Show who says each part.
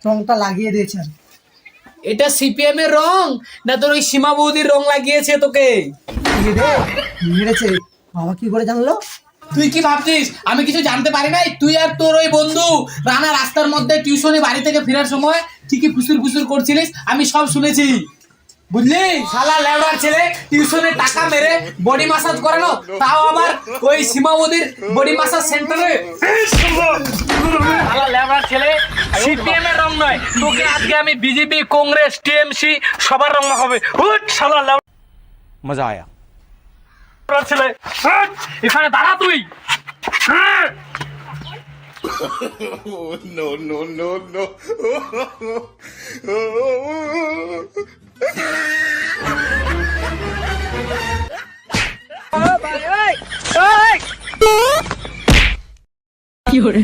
Speaker 1: রংটা লাগিয়ে দিয়েছেন।
Speaker 2: এটা সিপিএম এর রং না তোর ওই সীমা বৌদির রং লাগিয়েছে তোকে?
Speaker 1: মেরেছে। বাবা কি করে জানলো?
Speaker 2: তুই কি ভাবছিস আমি কিছু জানতে পারি নাই? তুই আর তোর ওই বন্ধু রানা রাস্তার মধ্যে টিউশনে বাড়ি থেকে ফেরার সময় ঠিকই ফুসুর ফুসুর করছিলিস, আমি সব শুনেছি। বুঝলি শালা লেবার ছেলে, টিউশনে টাকা মেরে বডি ম্যাসাজ করানো, তাও আবার ওই সীমাবতীর বডি ম্যাসাজ সেন্টারে। শালা লেবার ছেলে, সিপিএম এর রং নয়, তোকে আজকে আমি বিজেপি কংগ্রেস টিএমসি সবার রং হবে। উঠ শালা লেবার,
Speaker 3: मजा आया।
Speaker 2: ছেলে উঠ, এখানে দাঁড়া তুই।
Speaker 4: No, no, no, no.
Speaker 2: কি হরে